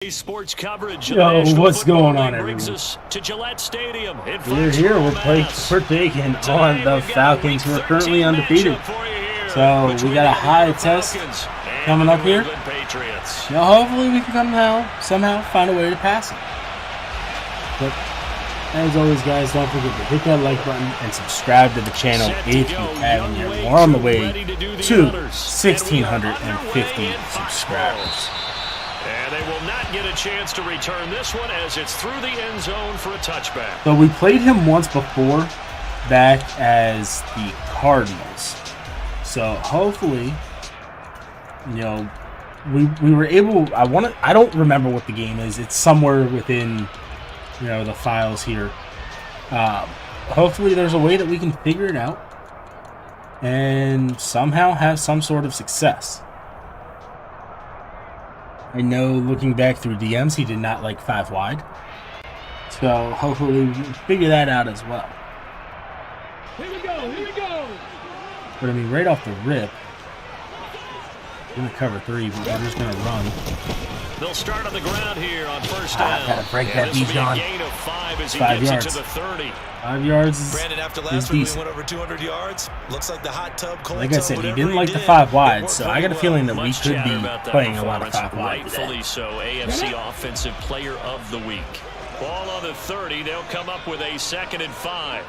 Sports coverage. Yo, what's going on, everyone? To Gillette Stadium. We're here. We're partaking on the Falcons, who are currently undefeated. So we got a high test coming up here. Hopefully we can somehow find a way to pass it. But as always, guys, don't forget to hit that like button and subscribe to the channel if you haven't yet. We're on the way to 1,650 subscribers. And they will not get a chance to return this one as it's through the end zone for a touchback. So we played him once before back as the Cardinals. So hopefully, we were able. I don't remember what the game is. It's somewhere within, the files here. Hopefully there's a way that we can figure it out and somehow have some sort of success. I know looking back through DMs, he did not like 5 wide. So hopefully we can figure that out as well. Here we go. But I mean, right off the rip, we're going to cover 3, but we're just going to run. They'll start on the ground here on first down. Gotta break that beat on. 5 yards. To the 30. 5 yards is, Brandon, after last week we went over 200 yards. Looks like the hot tub. Like I said, he didn't like the 5 wide, so I got a feeling that we could be playing a lot of 5 wide. Rightfully so. AFC Offensive Player of the Week. Ball on the 30. They'll come up with a 2nd and 5.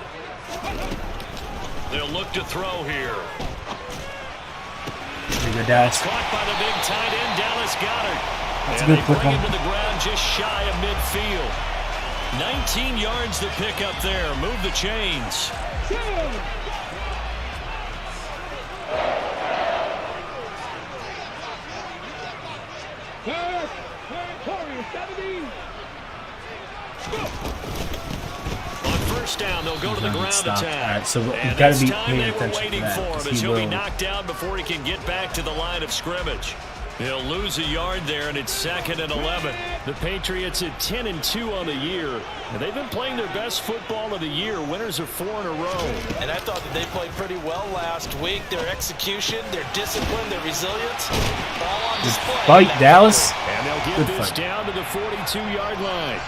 They'll look to throw here. There you go, Dallas. Caught by the big tight end, Dallas Goedert. That's a good quick one. Him to the ground just shy of midfield. 19 yards to pick up there. Move the chains. On first down, they'll go to the ground attack. All right, so we've got to be paying attention to that, because he'll be knocked down before he can get back to the line of scrimmage. He'll lose a yard there, and it's 2nd and 11. The Patriots at 10-2 on the year, and they've been playing their best football of the year. Winners of 4 in a row. And I thought that they played pretty well last week. Their execution, their discipline, their resilience, all on display. Fight, Dallas. And they'll get this down to the 42-yard line.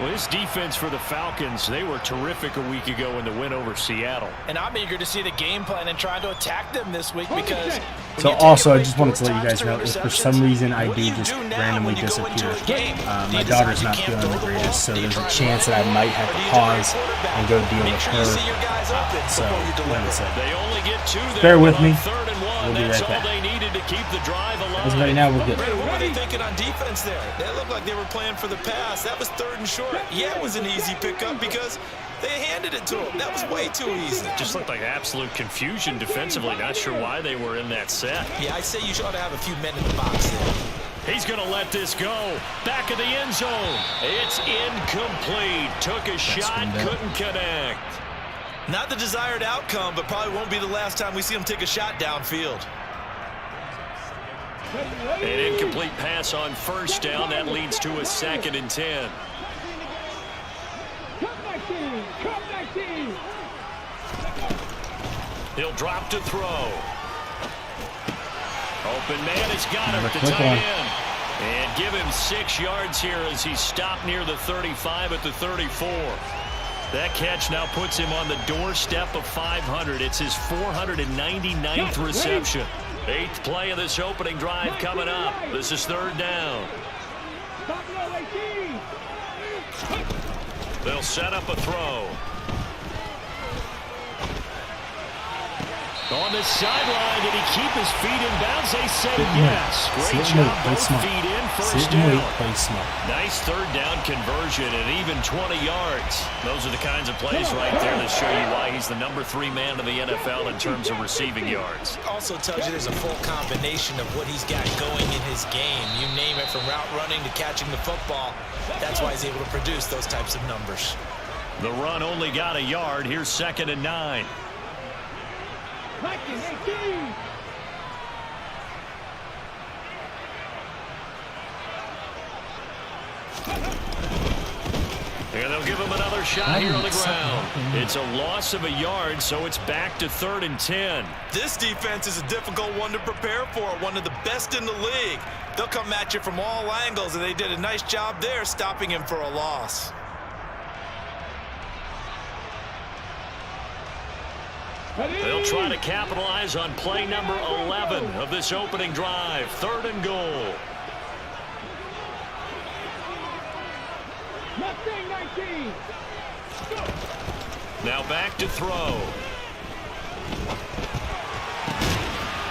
Well, this defense for the Falcons, they were terrific a week ago in the win over Seattle. And I'm eager to see the game plan and trying to attack them this week because... So also, I just wanted to let you guys know, if for some reason I do just randomly disappear, my daughter's not feeling the greatest, so there's a chance that I might have to pause and go deal with her. So, like I said, bear with me. We'll be right back. As of right now, we're good. What were they thinking on defense there? They looked like they were playing for the pass. That was 3rd and short. Yeah, it was an easy pickup because they handed it to him. That was way too easy. Just looked like absolute confusion defensively. Not sure why they were in that set. Yeah, I say you ought to have a few men in the box there. He's going to let this go. Back of the end zone. It's incomplete. Took a shot, couldn't connect. Not the desired outcome, but probably won't be the last time we see him take a shot downfield. An incomplete pass on first down. That leads to a 2nd and 10. He'll drop to throw. Open man has got it, the tight end. And give him 6 yards here as he's stopped near the 35 at the 34. That catch now puts him on the doorstep of 500. It's his 499th reception. 8th play of this opening drive coming up. This is 3rd down. They'll set up a throw. On the sideline, did he keep his feet in bounds? They said yes. Great job, both feet in, first down. Nice 3rd down conversion and even 20 yards. Those are the kinds of plays right there that show you why he's the number 3 man in the NFL in terms of receiving yards. Also tells you there's a full combination of what he's got going in his game. You name it, from route running to catching the football. That's why he's able to produce those types of numbers. The run only got a yard. Here's 2nd and 9. And they'll give him another shot here on the ground. It's a loss of a yard, so it's back to 3rd and 10. This defense is a difficult one to prepare for, one of the best in the league. They'll come at you from all angles, and they did a nice job there stopping him for a loss. They'll try to capitalize on play number 11 of this opening drive. 3rd and goal. Mustang 19. Go. Now back to throw.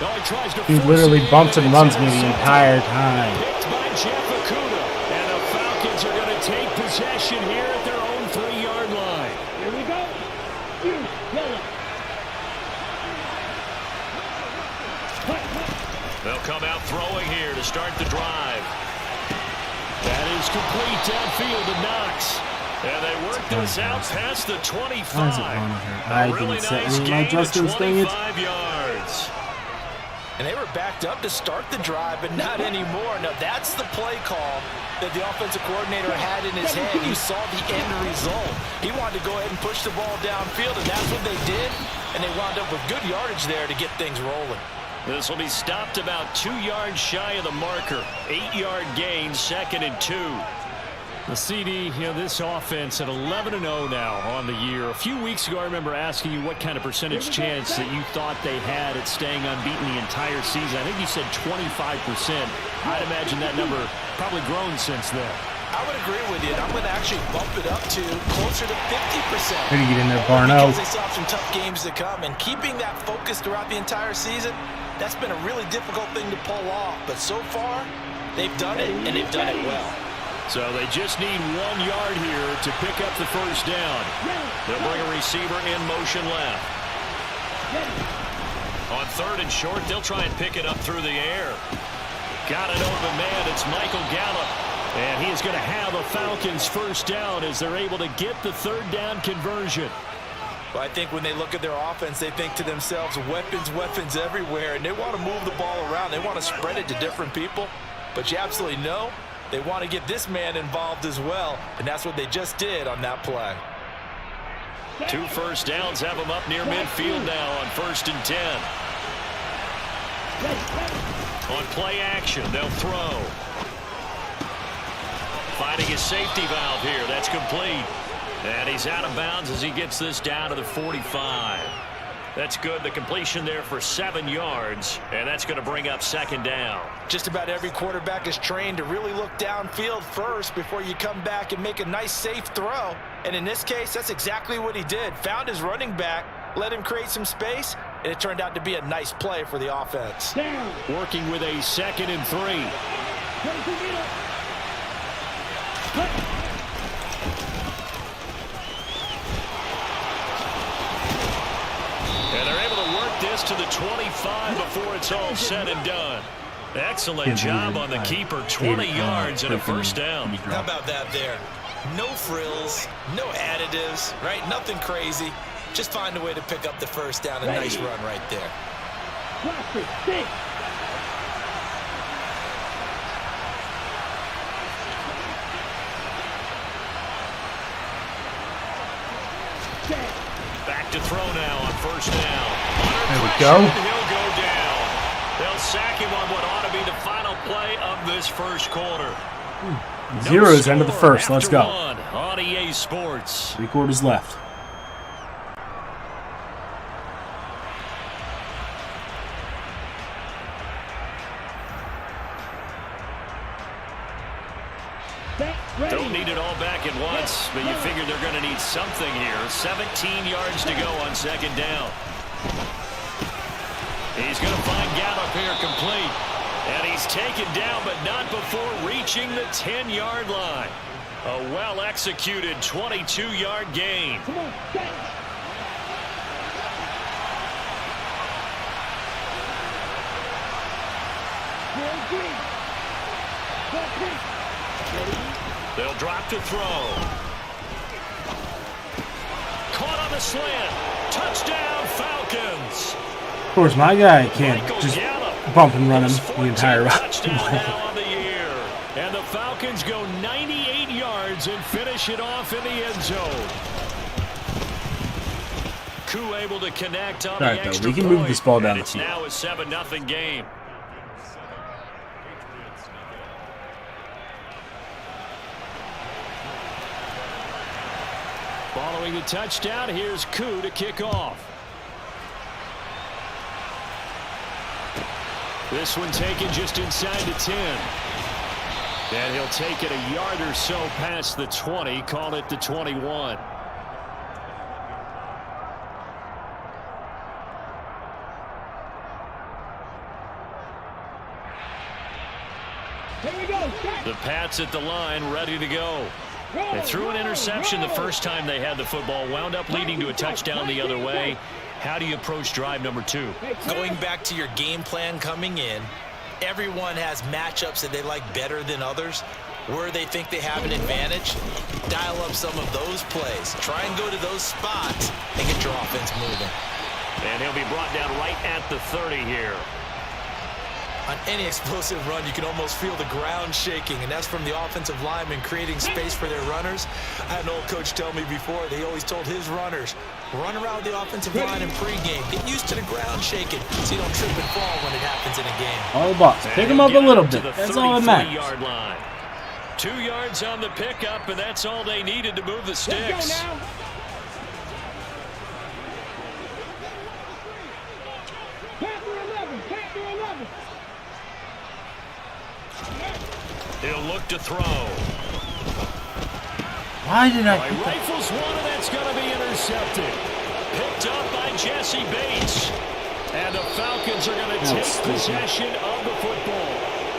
Oh, he tries to He literally bumps and runs me the entire time. Picked by Jeff Okuda. And the Falcons are going to take possession here at their own 3-yard line. Here we go. Yellow. They'll come out throwing here to start the drive. That is complete downfield to Knox. And they work this out past the 25. Why is it on here? I Really didn't set nice any of my gain of adjustments, dang it. 25 yards. And they were backed up to start the drive, but not anymore. Now, that's the play call that the offensive coordinator had in his head. You saw the end result. He wanted to go ahead and push the ball downfield, and that's what they did. And they wound up with good yardage there to get things rolling. This will be stopped about 2 yards shy of the marker. 8-yard gain, 2nd and 2. The CD, this offense at 11-0 now on the year. A few weeks ago, I remember asking you what kind of percentage chance that you thought they had at staying unbeaten the entire season. I think you said 25%. I'd imagine that number probably grown since then. I would agree with you. I'm going to actually bump it up to closer to 50%. How do you get in there, Barno? Because they still have some tough games to come, and keeping that focus throughout the entire season, that's been a really difficult thing to pull off. But so far, they've done it, and they've done it well. So they just need 1 yard here to pick up the first down. They'll bring a receiver in motion left. On 3rd and short, they'll try and pick it up through the air. Got an open man. It's Michael Gallup. And he is going to have a Falcons first down as they're able to get the 3rd down conversion. Well, I think when they look at their offense, they think to themselves, weapons everywhere, and they want to move the ball around. They want to spread it to different people. But you absolutely know they want to get this man involved as well, and that's what they just did on that play. 2 first downs have them up near midfield now on 1st and 10. On play action, they'll throw. Finding his safety valve here. That's complete. And he's out of bounds as he gets this down to the 45. That's good. The completion there for 7 yards, and that's going to bring up 2nd down. Just about every quarterback is trained to really look downfield first before you come back and make a nice, safe throw. And in this case, that's exactly what he did. Found his running back, let him create some space, and it turned out to be a nice play for the offense. Working with a 2nd and 3. And they're able to work this to the 25 before it's all said and done. Excellent job on the keeper. 20 yards and a first down. How about that there? No frills, no additives, right? Nothing crazy. Just find a way to pick up the first down. A nice run right there. Back to throw now on 1st down. There we go. He'll go down. They'll sack him on what ought to be the final play of this first quarter. Zeros end of the first. Let's go. On EA Sports. 3 quarters left. Don't need it all back at once, but you figure they're going to need something here. 17 yards to go on 2nd down. He's going to find Gallup here complete. And he's taken down, but not before reaching the 10-yard line. A well-executed 22-yard gain. Come on, They'll drop to throw. Caught on the slant. Touchdown, Falcons. Of course, my guy can't just bump and run him the entire route. Touchdown now on the year. And the Falcons go 98 yards Falcons and finish it off in the end zone. Koo able to connect on the extra we can point, move this ball down and the it's field. now a 7-0 game. Following the touchdown, here's Koo to kick off. This one taken just inside the 10. And he'll take it a yard or so past the 20, call it the 21. Here we go. The Pats at the line, ready to go. They threw an interception the first time they had the football, wound up leading to a touchdown the other way. How do you approach drive number 2? Going back to your game plan coming in, everyone has matchups that they like better than others. Where they think they have an advantage, dial up some of those plays. Try and go to those spots and get your offense moving. And he'll be brought down right at the 30 here. On any explosive run, you can almost feel the ground shaking, and that's from the offensive linemen creating space for their runners. I had an old coach tell me before, they always told his runners, run around the offensive line in pregame. Get used to the ground shaking so you don't trip and fall when it happens in a game. All the box. Pick him up a little bit. That's all that matters. 33-yard line. 2 yards on the pickup, and that's all they needed to move the sticks. Let's go now. Panther 11. Panther 11. He'll look to throw. Why did I? He rifles one, and that's going to be intercepted. Picked up by Jesse Bates. And the Falcons are going to take possession of the football.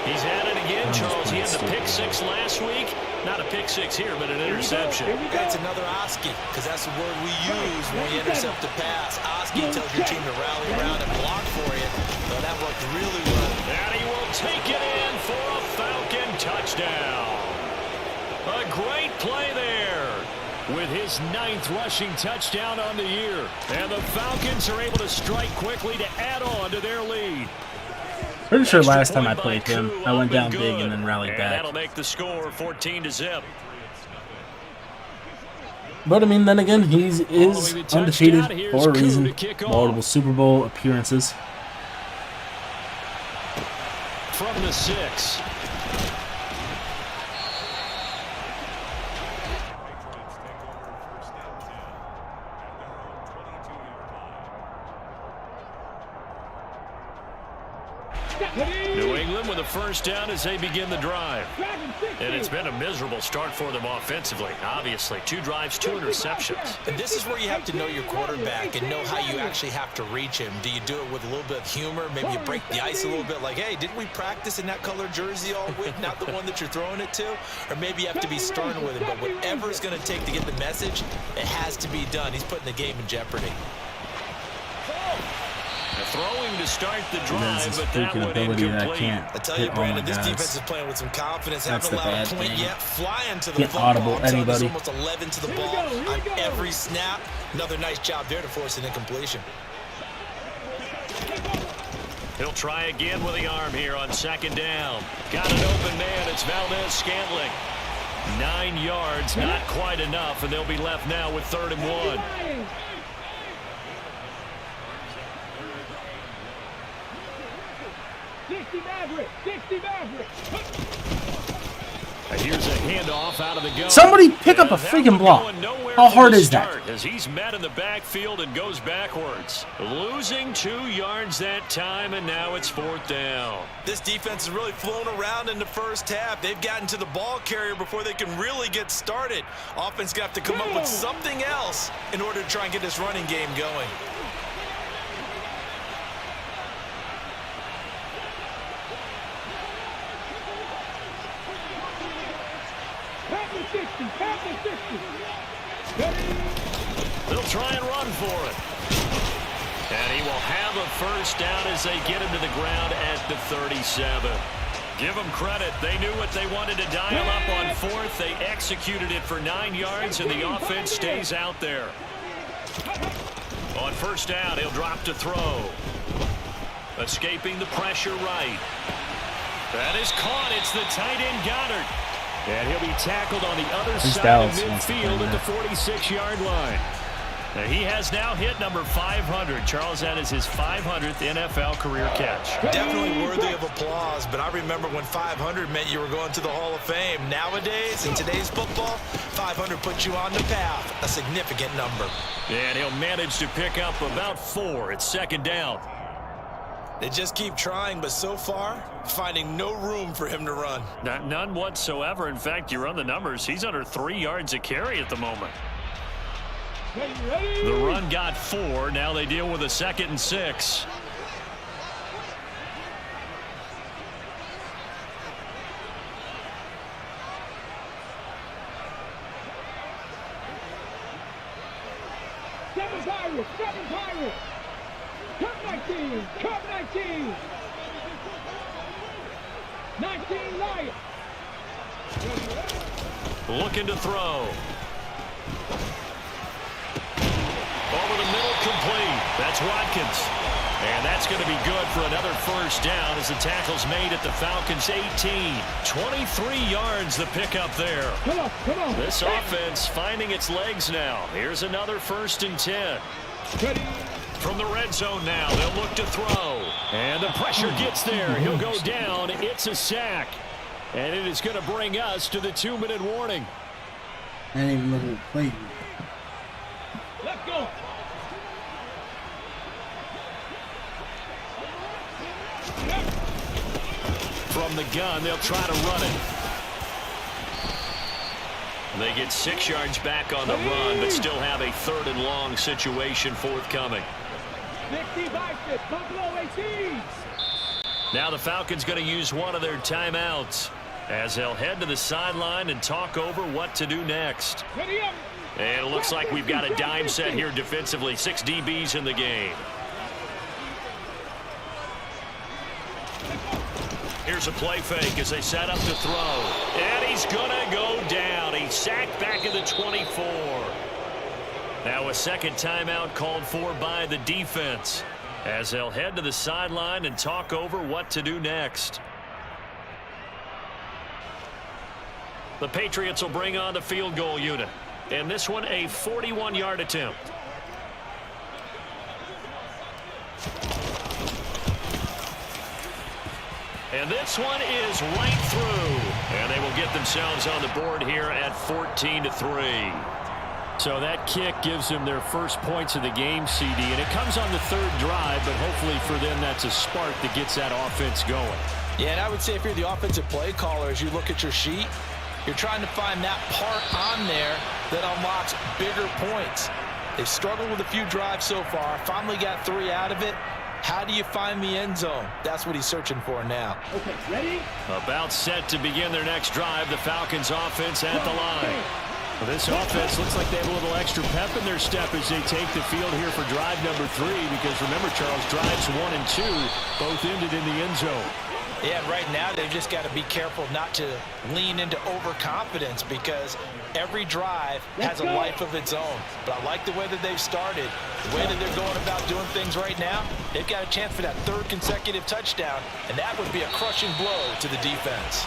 He's had it again, Charles. He had the pick 6 last week. Not a pick 6 here, but an interception. It's another Oski, because that's the word we use when you intercept the pass. Oski tells your team to rally around and block for you. So that worked really well. And he will take it in for a Falcon touchdown. A great play there with his 9th rushing touchdown on the year. And the Falcons are able to strike quickly to add on to their lead. Pretty sure last time I played him, I went down big and then rallied back. That'll make the score 14-0. But I mean, then again, he is undefeated for a reason. Multiple Super Bowl appearances. From the 6. New England with a first down as they begin the drive. And it's been a miserable start for them offensively. Obviously, 2 drives, 2 interceptions. And this is where you have to know your quarterback and know how you actually have to reach him. Do you do it with a little bit of humor? Maybe you break the ice a little bit like, hey, didn't we practice in that color jersey all week? Not the one that you're throwing it to? Or maybe you have to be stern with him. But whatever it's going to take to get the message, it has to be done. He's putting the game in jeopardy. Throwing to start the drive, but that one incomplete. I tell you, Brandon, this defense is playing with some confidence. That's haven't allowed a point thing. yet. Flying to the Can't football. audible anybody. Almost 11 to the ball on every snap. Another nice job there to force an incompletion. He'll try again with the arm here on 2nd down. Got an open man. It's Valdez-Scantling. 9 yards, not quite enough, and they'll be left now with 3rd and 1. And here's a handoff out of the gun. Somebody pick up a freaking block. How hard is that? As he's met in the backfield and goes backwards. Losing 2 yards that time, and now it's 4th down. This defense has really flown around in the first half. They've gotten to the ball carrier before they can really get started. Offense got to come up with something else in order to try and get this running game going. They'll try and run for it. And he will have a first down as they get him to the ground at the 37. Give them credit. They knew what they wanted to dial up on 4th. They executed it for 9 yards, and the offense stays out there. On 1st down, he'll drop to throw. Escaping the pressure right. That is caught. It's the tight end Goddard. And he'll be tackled on the other Who's side Dallas of wants to midfield play at the 46-yard line. Now, he has now hit number 500. Charles, that is his 500th NFL career catch. Definitely worthy of applause, but I remember when 500 meant you were going to the Hall of Fame. Nowadays, in today's football, 500 puts you on the path, a significant number. And he'll manage to pick up about 4. It's second down. They just keep trying, but so far, finding no room for him to run. None whatsoever. In fact, you run the numbers. He's under 3 yards a carry at the moment. Ready? The run got 4. Now they deal with a 2nd and 6. Seven Pirates, seven Pirates. Cup 19, Cup 19. 19 Lions. Looking to throw. Over the middle, complete. That's Watkins. And that's going to be good for another first down as the tackle's made at the Falcons' 18. 23 yards the pickup there. Come on. This offense finding its legs now. Here's another 1st and 10. Ready? From the red zone now, they'll look to throw. And the pressure gets there. He'll go down. It's a sack. And it is going to bring us to the 2-minute warning. I didn't even look at the plate. Let's go. From the gun, they'll try to run it. They get 6 yards back on the run, but still have a 3rd and long situation forthcoming. 65, Buffalo 18. Now the Falcons going to use one of their timeouts as they'll head to the sideline and talk over what to do next. Ready up. And it looks like we've got a dime set here defensively. 6 DBs in the game. Here's a play fake as they set up to throw. And he's going to go down. He's sacked back at the 24. Now a 2nd timeout called for by the defense as they'll head to the sideline and talk over what to do next. The Patriots will bring on the field goal unit. And this one a 41-yard attempt. And this one is right through. And they will get themselves on the board here at 14-3. So that kick gives them their first points of the game, CD. And it comes on the 3rd drive, but hopefully for them that's a spark that gets that offense going. Yeah, and I would say if you're the offensive play caller, as you look at your sheet, you're trying to find that part on there that unlocks bigger points. They've struggled with a few drives so far. Finally got 3 out of it. How do you find the end zone? That's what he's searching for now. Okay, ready? About set to begin their next drive. The Falcons offense at the line. Well, this offense looks like they have a little extra pep in their step as they take the field here for drive number 3. Because remember, Charles, drives 1 and 2 both ended in the end zone. Yeah, right now they've just got to be careful not to lean into overconfidence because every drive has a life of its own. But I like the way that they've started, the way that they're going about doing things right now. They've got a chance for that 3rd consecutive touchdown, and that would be a crushing blow to the defense.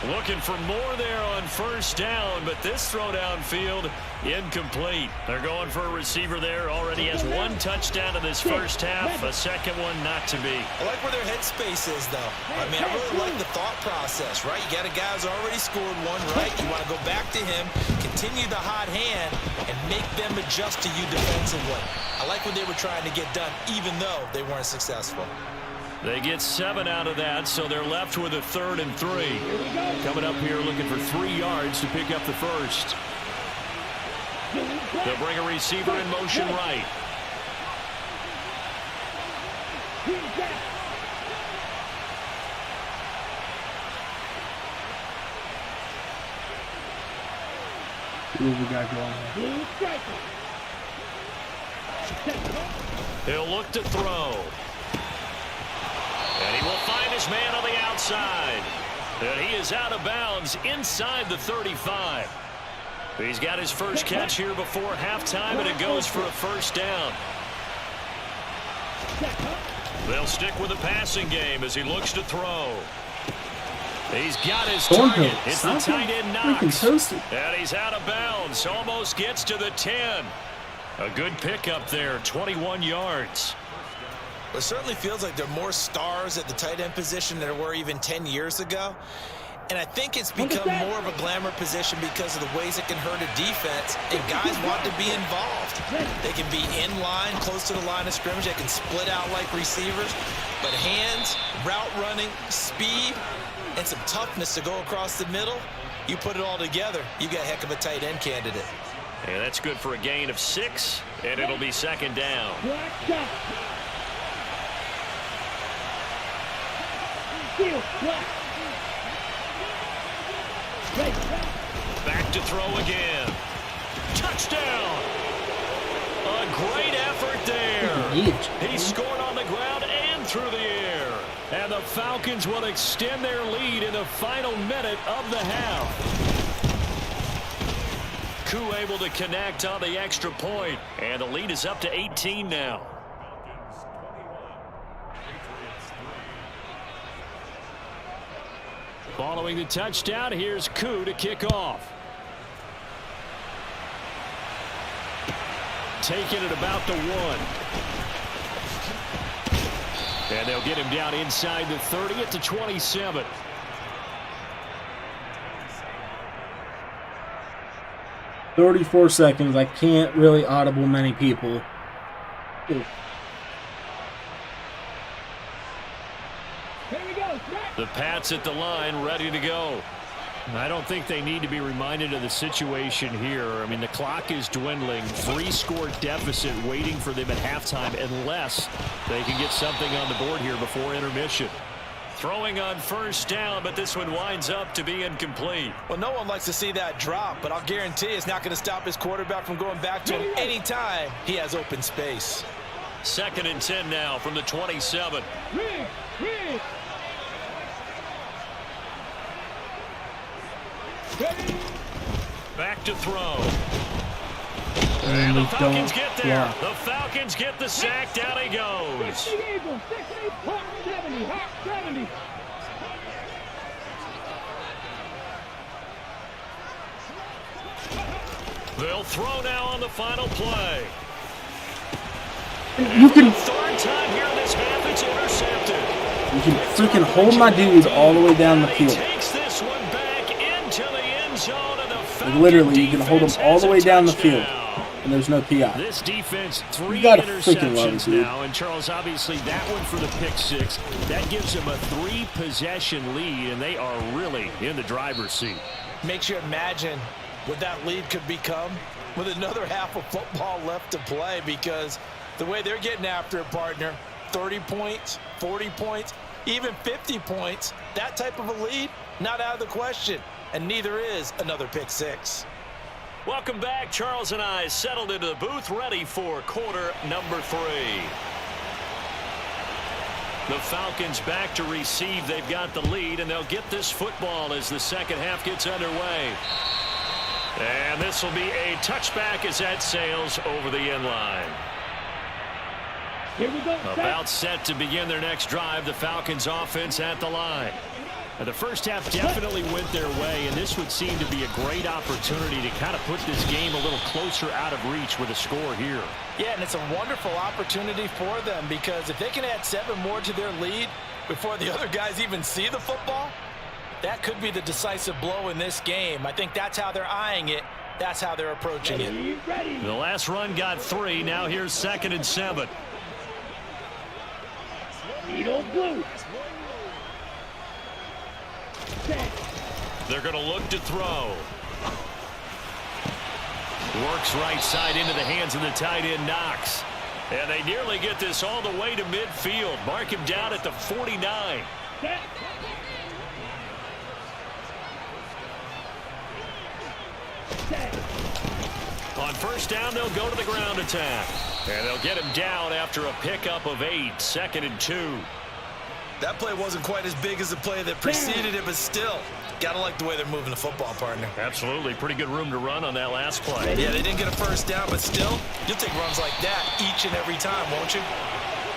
Looking for more there on 1st down, but this throw downfield incomplete. They're going for a receiver there. Already has 1 touchdown in this first half. A 2nd one not to be. I like where their headspace is, though. I mean, I really like the thought process, right? You got a guy who's already scored 1, right? You want to go back to him, continue the hot hand, and make them adjust to you defensively. I like what they were trying to get done, even though they weren't successful. They get 7 out of that, so they're left with a 3rd and 3. Coming up here looking for 3 yards to pick up the first. They'll bring a receiver in motion right. What we got going on? He'll look to throw. And he will find his man on the outside. And he is out of bounds inside the 35. He's got his first catch here before halftime, and it goes for a first down. They'll stick with the passing game as he looks to throw. He's got his target. It's the tight end Knox. And he's out of bounds. Almost gets to the 10. A good pickup there, 21 yards. It certainly feels like there are more stars at the tight end position than there were even 10 years ago. And I think it's become more of a glamour position because of the ways it can hurt a defense, and guys want to be involved. They can be in line, close to the line of scrimmage. They can split out like receivers. But hands, route running, speed, and some toughness to go across the middle, you put it all together, you got a heck of a tight end candidate. And that's good for a gain of 6, and it'll be second down. Back to throw again. Touchdown! A great effort there. He scored on the ground and through the air. And the Falcons will extend their lead in the final minute of the half. Koo able to connect on the extra point, and the lead is up to 18 now. Following the touchdown, here's Koo to kick off. Taking it about the 1. And they'll get him down inside the 30 at the 27. "34 seconds. I can't really audible many people." Ooh. The Pats at the line, ready to go. I don't think they need to be reminded of the situation here. I mean, the clock is dwindling. 3-score deficit waiting for them at halftime unless they can get something on the board here before intermission. Throwing on first down, but this one winds up to be incomplete. Well, no one likes to see that drop, but I'll guarantee it's not going to stop his quarterback from going back to him anytime he has open space. 2nd and 10 now from the 27. Back to throw. And the Falcons get there. Yeah. The Falcons get the sack. Down he goes. They'll throw now on the final play. You can 3rd time here in this half, it's intercepted. You can freaking hold my dude all the way down the field. Takes this one back into the end zone, and the Like literally, you can hold him all the way down the field, and there's no PI. This defense, 3 gotta freaking love it, interceptions dude. now, and Charles, obviously that one for the pick 6. That gives them a 3-possession lead, and they are really in the driver's seat. Makes you imagine what that lead could become with another half of football left to play, because the way they're getting after it, partner, 30 points, 40 points, even 50 points, that type of a lead, not out of the question. And neither is another pick 6. Welcome back. Charles and I settled into the booth, ready for quarter number 3. The Falcons back to receive. They've got the lead, and they'll get this football as the second half gets underway. And this will be a touchback as that sails over the end line. Here we go. About set to begin their next drive. The Falcons offense at the line. The first half definitely went their way, and this would seem to be a great opportunity to kind of put this game a little closer out of reach with a score here. Yeah, and it's a wonderful opportunity for them, because if they can add 7 more to their lead before the other guys even see the football, that could be the decisive blow in this game. I think that's how they're eyeing it. That's how they're approaching it. The last run got 3. Now here's 2nd and 7. Blue. They're going to look to throw. Works right side into the hands of the tight end Knox. And they nearly get this all the way to midfield. Mark him down at the 49. On first down, they'll go to the ground attack. And they'll get him down after a pickup of 8. 2nd and 2. That play wasn't quite as big as the play that preceded it, but still, gotta like the way they're moving the football, partner. Absolutely. Pretty good room to run on that last play. Yeah, they didn't get a first down, but still, you'll take runs like that each and every time, won't you?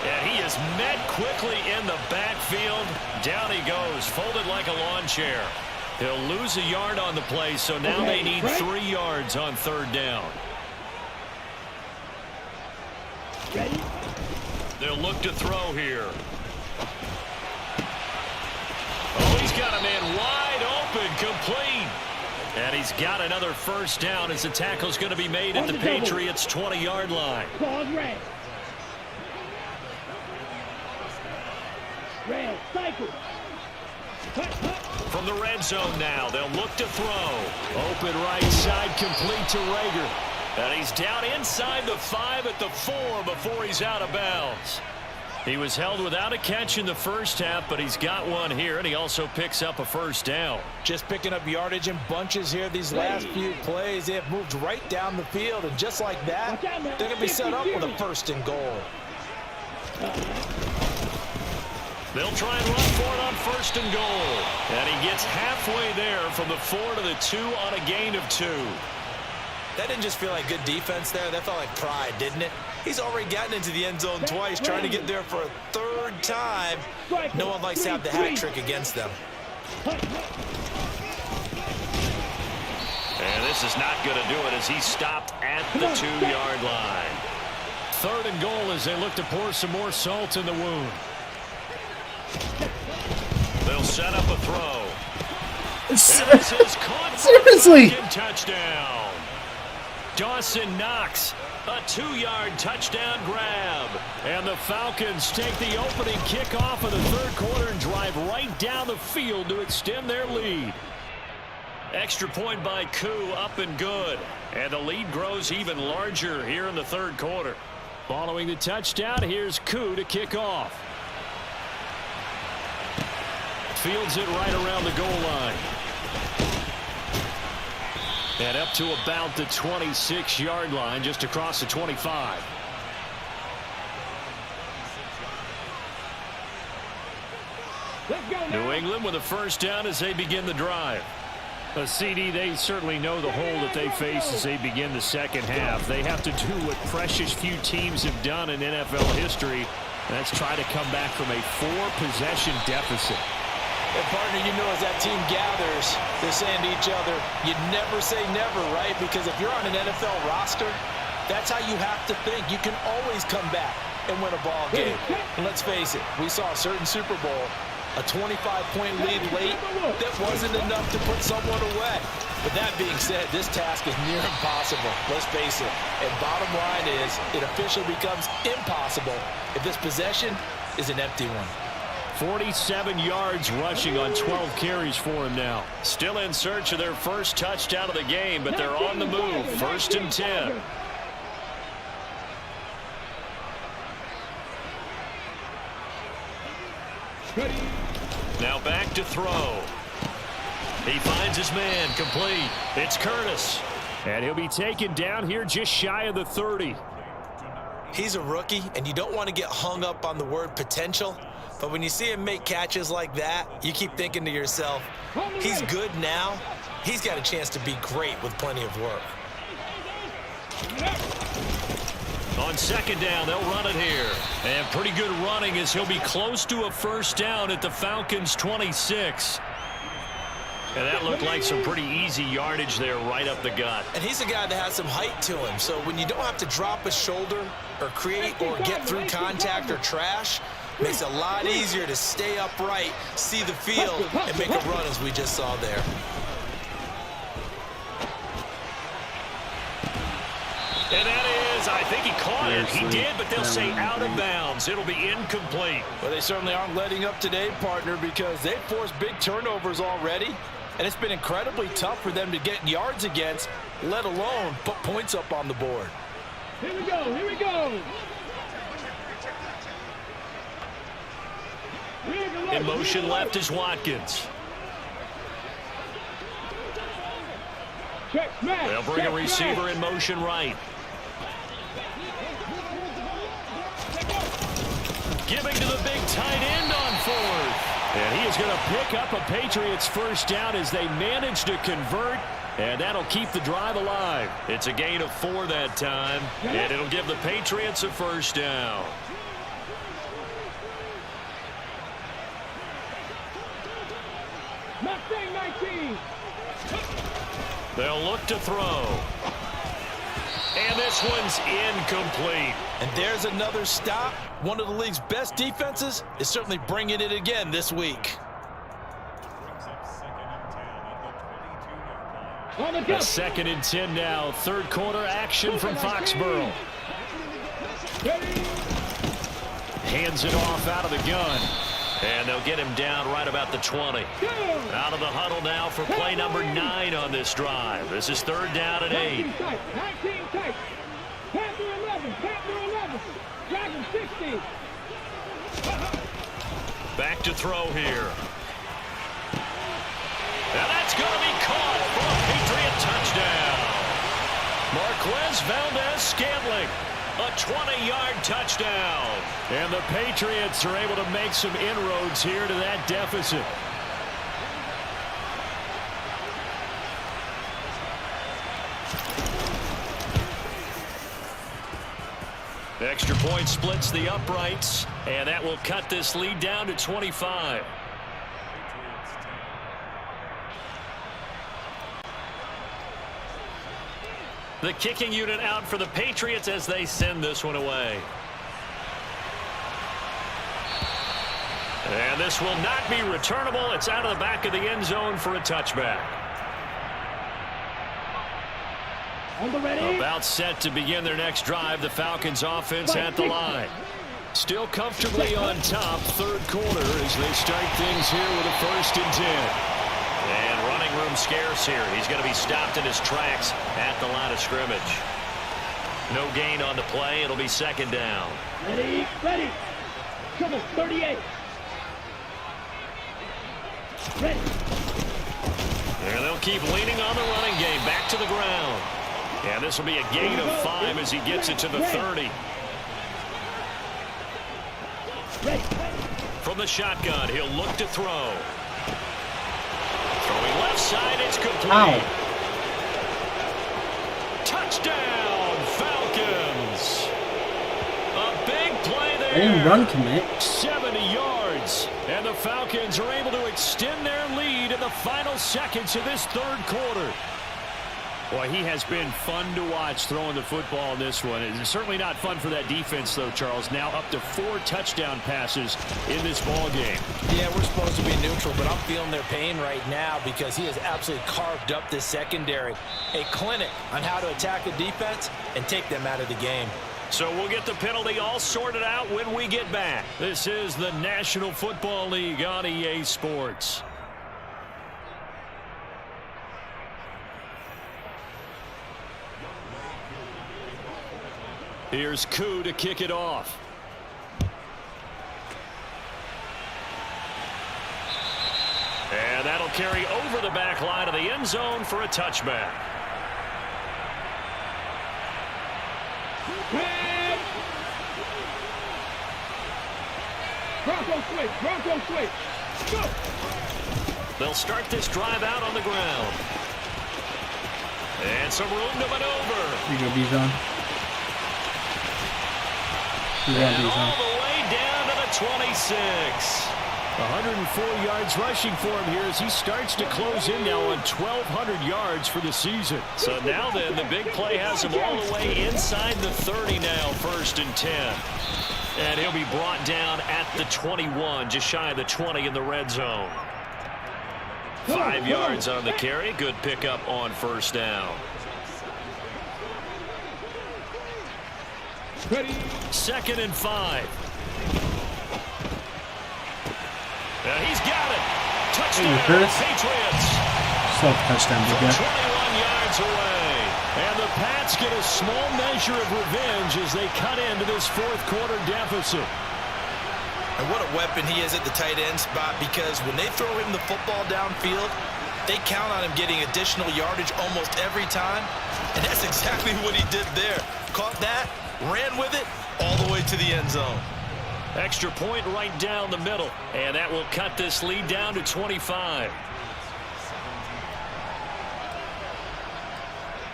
And he is met quickly in the backfield. Down he goes, folded like a lawn chair. He'll lose a yard on the play, so now they need 3 yards on 3rd down. They'll look to throw here. Oh, he's got a man wide open, complete. And he's got another 1st down as the tackle's going to be made at the Patriots' 20-yard line. From the red zone now, they'll look to throw. Open right side, complete to Rager. And he's down inside the 5 at the 4 before he's out of bounds. He was held without a catch in the 1st half, but he's got one here, and he also picks up a 1st down. Just picking up yardage in bunches here these last few plays. They have moved right down the field, and just like that, they're going to be set up with a 1st and goal. They'll try and run for it on 1st and goal. And he gets halfway there from the 4 to the 2 on a gain of 2. That didn't just feel like good defense there. That felt like pride, didn't it? He's already gotten into the end zone twice, trying to get there for a 3rd time. No one likes to have the hat trick against them. And this is not going to do it as he's stopped at the 2-yard line. 3rd and goal as they look to pour some more salt in the wound. They'll set up a throw. Seriously. Touchdown. Dawson Knox, a 2-yard touchdown grab. And the Falcons take the opening kickoff of the 3rd quarter and drive right down the field to extend their lead. Extra point by Koo, up and good. And the lead grows even larger here in the 3rd quarter. Following the touchdown, here's Koo to kick off. Fields it right around the goal line. And up to about the 26-yard line, just across the 25. New England with a 1st down as they begin the drive. A CD, they certainly know the hole that they face as they begin the 2nd half. They have to do what precious few teams have done in NFL history. That's try to come back from a 4-possession deficit. And partner, you know, as that team gathers, they're saying to each other, you never say never, right? Because if you're on an NFL roster, that's how you have to think. You can always come back and win a ball game. And let's face it, we saw a certain Super Bowl, a 25-point lead late, that wasn't enough to put someone away. But that being said, this task is near impossible. Let's face it. And bottom line is, it officially becomes impossible if this possession is an empty one. 47 yards rushing on 12 carries for him now. Still in search of their 1st touchdown of the game, but they're on the move. 1st and 10. Now back to throw. He finds his man, complete. It's Curtis. And he'll be taken down here just shy of the 30. He's a rookie, and you don't want to get hung up on the word potential. But when you see him make catches like that, you keep thinking to yourself, he's good now. He's got a chance to be great with plenty of work. On 2nd down, they'll run it here. And pretty good running as he'll be close to a 1st down at the Falcons' 26. And that looked like some pretty easy yardage there right up the gut. And he's a guy that has some height to him. So when you don't have to drop a shoulder or create or get through contact or trash, makes it a lot easier to stay upright, see the field, and make a run as we just saw there. And that is, I think he caught it. He did, but they'll say out of bounds. It'll be incomplete. Well, they certainly aren't letting up today, partner, because they've forced big turnovers already. And it's been incredibly tough for them to get yards against, let alone put points up on the board. Here we go, here we go. In motion left is Watkins. They'll bring a receiver in motion right. Giving to the big tight end on 4th. And he is going to pick up a Patriots 1st down as they manage to convert. And that'll keep the drive alive. It's a gain of 4 that time. And it'll give the Patriots a 1st down. They'll look to throw. And this one's incomplete. And there's another stop. One of the league's best defenses is certainly bringing it again this week. A 2nd and 10 now. Third quarter action from Foxborough. Hands it off out of the gun. And they'll get him down right about the 20. Out of the huddle now for play number 9 on this drive. This is 3rd down and 8. 19 tight. Panther 11. Dragon 16. Back to throw here. And that's going to be caught for a Patriot touchdown. Marquez Valdez-Scantling, a 20-yard touchdown. And the Patriots are able to make some inroads here to that deficit. The extra point splits the uprights, and that will cut this lead down to 25. The kicking unit out for the Patriots as they send this one away. And this will not be returnable. It's out of the back of the end zone for a touchback. About set to begin their next drive. The Falcons offense at the line. Still comfortably on top. Third quarter as they start things here with a 1st and 10. And running room scarce here. He's going to be stopped in his tracks at the line of scrimmage. No gain on the play. It'll be 2nd down. Ready. Trouble 38. Ready. And they'll keep leaning on the running game. Back to the ground. And this will be a gain of 5 as he gets it to the 30. From the shotgun, he'll look to throw. Throwing left side, it's complete. Ow. Touchdown, Falcons. A big play there. Any run commit. 70 yards. And the Falcons are able to extend their lead in the final seconds of this 3rd quarter. Boy, he has been fun to watch throwing the football in this one. It's certainly not fun for that defense, though, Charles. Now up to 4 touchdown passes in this ball game. Yeah, we're supposed to be neutral, but I'm feeling their pain right now because he has absolutely carved up this secondary. A clinic on how to attack a defense and take them out of the game. So we'll get the penalty all sorted out when we get back. This is the National Football League on EA Sports. Here's Koo to kick it off. And that'll carry over the back line of the end zone for a touchback. Bronco switch. Go. They'll start this drive out on the ground. And some room to maneuver. Here you go, B-Zone. And all the way down to the 26. 104 yards rushing for him here as he starts to close in now on 1,200 yards for the season. So now then, the big play has him all the way inside the 30 now, 1st and 10. And he'll be brought down at the 21, just shy of the 20 in the red zone. 5 yards on the carry. Good pickup on 1st down. Ready. 2nd and 5. He's got it. Touchdown, Patriots. Self-touchdown, big guy. 21 yards away. And the Pats get a small measure of revenge as they cut into this 4th quarter deficit. And what a weapon he is at the tight end spot, because when they throw him the football downfield, they count on him getting additional yardage almost every time. And that's exactly what he did there. Caught that, ran with it, all the way to the end zone. Extra point right down the middle. And that will cut this lead down to 25.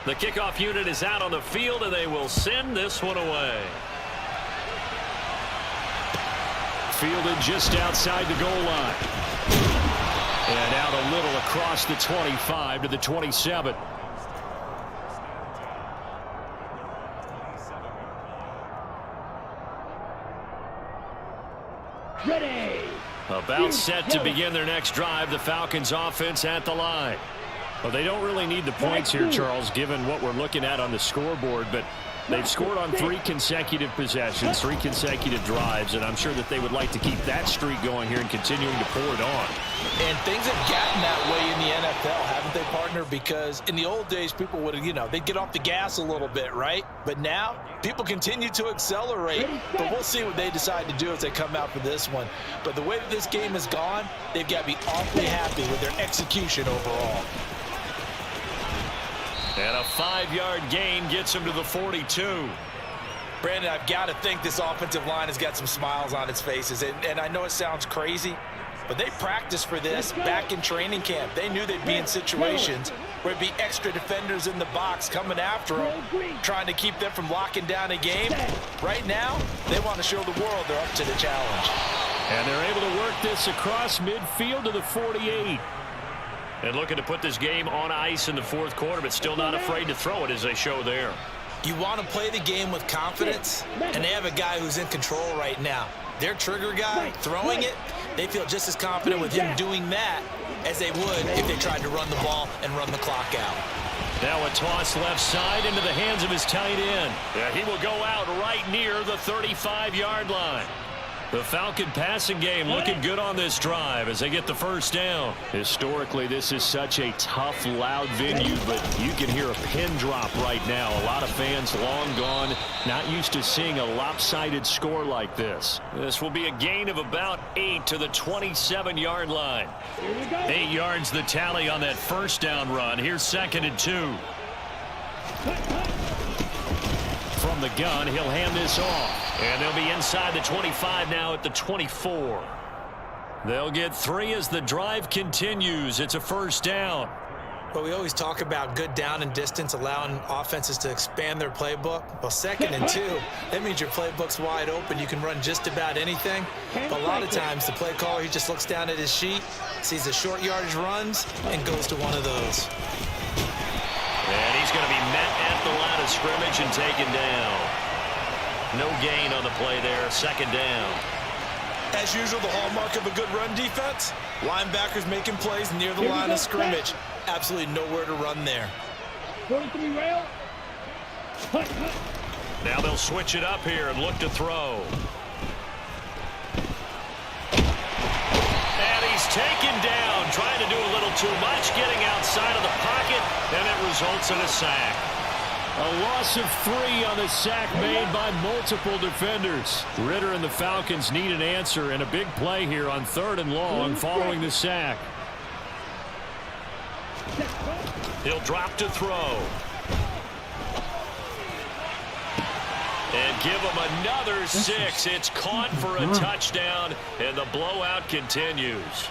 The kickoff unit is out on the field, and they will send this one away. Fielded just outside the goal line. And out a little across the 25 to the 27. Ready. About set to begin their next drive, the Falcons offense at the line. Well, they don't really need the points here, Charles, given what we're looking at on the scoreboard, but they've scored on 3 consecutive possessions, 3 consecutive drives, and I'm sure that they would like to keep that streak going here and continuing to pour it on. And things have gotten that way in the NFL, haven't they, partner? Because in the old days, people would, they'd get off the gas a little bit, right? But now, people continue to accelerate. But we'll see what they decide to do as they come out for this one. But the way that this game has gone, they've got to be awfully happy with their execution overall. And a 5-yard gain gets him to the 42. Brandon, I've got to think this offensive line has got some smiles on its faces. And I know it sounds crazy, but they practiced for this back in training camp. They knew they'd be in situations where it'd be extra defenders in the box coming after them, trying to keep them from locking down a game. Right now, they want to show the world they're up to the challenge. And they're able to work this across midfield to the 48. And looking to put this game on ice in the 4th quarter, but still not afraid to throw it as they show there. You want to play the game with confidence, and they have a guy who's in control right now. Their trigger guy, throwing it, they feel just as confident with him doing that as they would if they tried to run the ball and run the clock out. Now a toss left side into the hands of his tight end. Yeah, he will go out right near the 35-yard line. The Falcon passing game looking good on this drive as they get the first down. Historically, this is such a tough, loud venue, but you can hear a pin drop right now. A lot of fans long gone, not used to seeing a lopsided score like this. This will be a gain of about 8 to the 27-yard line. 8 yards the tally on that first down run. Here's 2nd and 2. From the gun, he'll hand this off. And they'll be inside the 25 now at the 24. They'll get 3 as the drive continues. It's a first down. Well, we always talk about good down and distance, allowing offenses to expand their playbook. Well, 2nd and 2, that means your playbook's wide open. You can run just about anything. But a lot of times, the play caller, he just looks down at his sheet, sees the short yardage runs, and goes to one of those. And he's going to be met at the line of scrimmage and taken down. No gain on the play there. 2nd down. As usual, the hallmark of a good run defense, linebackers making plays near the line of scrimmage. Absolutely nowhere to run there. 43 rail. Now they'll switch it up here and look to throw. And he's taken down, trying to do a little too much, getting outside of the pocket, and it results in a sack. A loss of 3 on the sack made by multiple defenders. Ritter and the Falcons need an answer, and a big play here on 3rd and long following the sack. He'll drop to throw. And give him another 6. It's caught for a touchdown, and the blowout continues.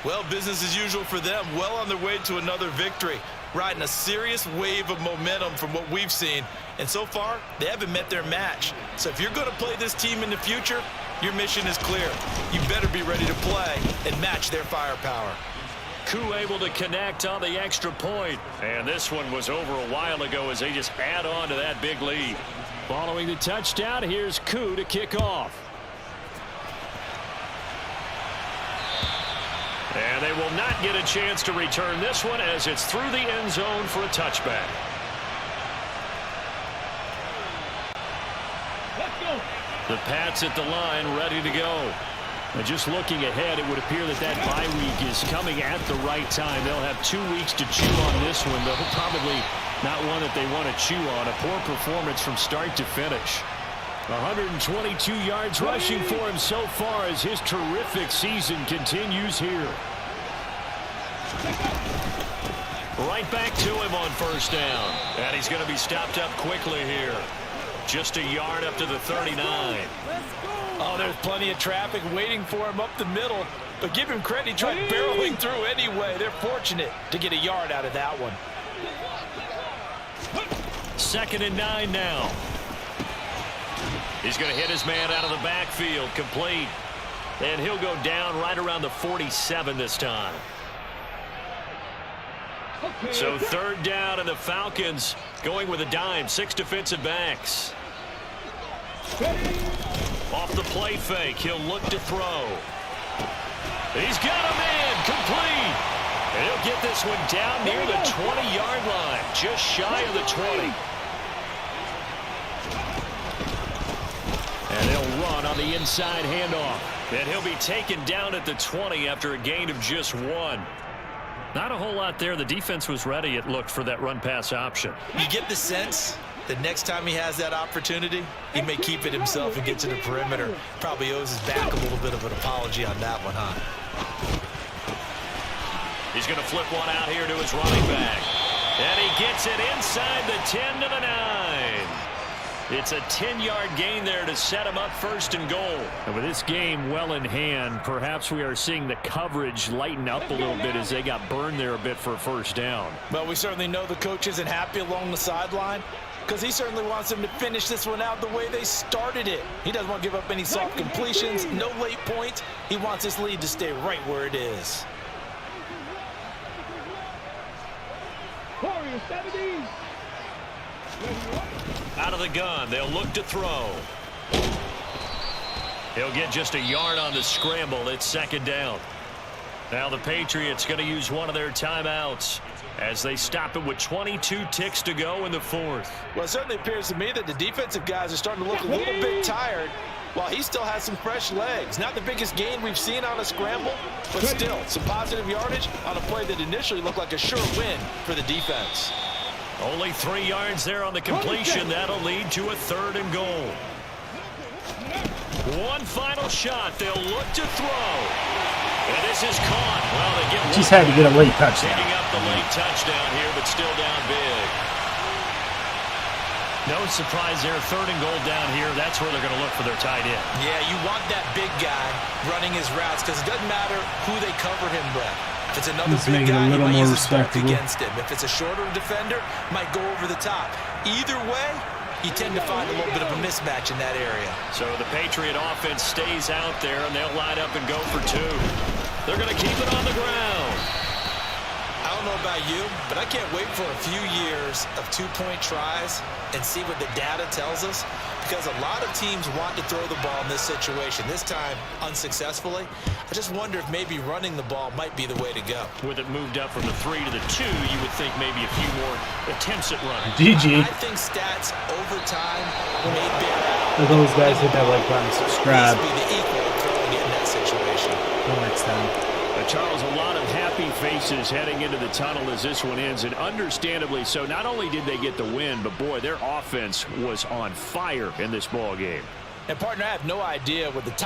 Well, business as usual for them. Well on their way to another victory. Riding a serious wave of momentum from what we've seen. And so far, they haven't met their match. So if you're going to play this team in the future, your mission is clear. You better be ready to play and match their firepower. Koo able to connect on the extra point. And this one was over a while ago as they just add on to that big lead. Following the touchdown, here's Koo to kick off. And they will not get a chance to return this one as it's through the end zone for a touchback. Let's go. The Pats at the line ready to go. And just looking ahead, it would appear that that bye week is coming at the right time. They'll have 2 weeks to chew on this one, though probably not one that they want to chew on. A poor performance from start to finish. 122 yards rushing for him so far as his terrific season continues here. Right back to him on first down. And he's going to be stopped up quickly here. Just a yard up to the 39. Oh, there's plenty of traffic waiting for him up the middle. But give him credit, he tried barreling through anyway. They're fortunate to get a yard out of that one. 2nd and 9 now. He's going to hit his man out of the backfield, complete. And he'll go down right around the 47 this time. So 3rd down, and the Falcons going with a dime. 6 defensive backs. Off the play fake, he'll look to throw. He's got him in, complete. And he'll get this one down near the 20-yard line, just shy of the 20. And they'll run on the inside handoff. And he'll be taken down at the 20 after a gain of just 1. Not a whole lot there. The defense was ready, it looked, for that run-pass option. You get the sense that next time he has that opportunity, he may keep it himself and get to the perimeter. Probably owes his back a little bit of an apology on that one, huh? He's going to flip one out here to his running back. And he gets it inside the 10 to the 9. It's a 10-yard gain there to set him up first and goal. And with this game well in hand, perhaps we are seeing the coverage lighten up a little bit as they got burned there a bit for a first down. Well, we certainly know the coach isn't happy along the sideline because he certainly wants them to finish this one out the way they started it. He doesn't want to give up any soft completions, no late points. He wants this lead to stay right where it is. Out of the gun, they'll look to throw. He'll get just a yard on the scramble. It's second down. Now the Patriots going to use one of their timeouts as they stop it with 22 ticks to go in the fourth. Well, it certainly appears to me that the defensive guys are starting to look a little bit tired while he still has some fresh legs. Not the biggest gain we've seen on a scramble, but still some positive yardage on a play that initially looked like a sure win for the defense. Only 3 yards there on the completion. That'll lead to a third and goal. One final shot. They'll look to throw. And this is caught. Well, they get just had to get a late touchdown. Picking up the late touchdown here, but still down big. No surprise there. Third and goal down here. That's where they're going to look for their tight end. Yeah, you want that big guy running his routes because it doesn't matter who they cover him with. If it's another big guy, he might use his back against him. If it's a shorter defender, might go over the top. Either way, you tend to find a little bit of a mismatch in that area. So the Patriot offense stays out there, and they'll line up and go for 2. They're going to keep it on the ground. I don't know about you, but I can't wait for a few years of 2-point tries and see what the data tells us, because a lot of teams want to throw the ball in this situation. This time, unsuccessfully. I just wonder if maybe running the ball might be the way to go. With it moved up from the 3 to the 2, you would think maybe a few more attempts at running. GG. I think stats over time may bear out. For those guys, hit that like button, subscribe. Be the equal of throwing it in that situation. Until next time. Charles, a lot of happy faces heading into the tunnel as this one ends, and understandably so. Not only did they get the win, but boy, their offense was on fire in this ball game. And partner, I have no idea what the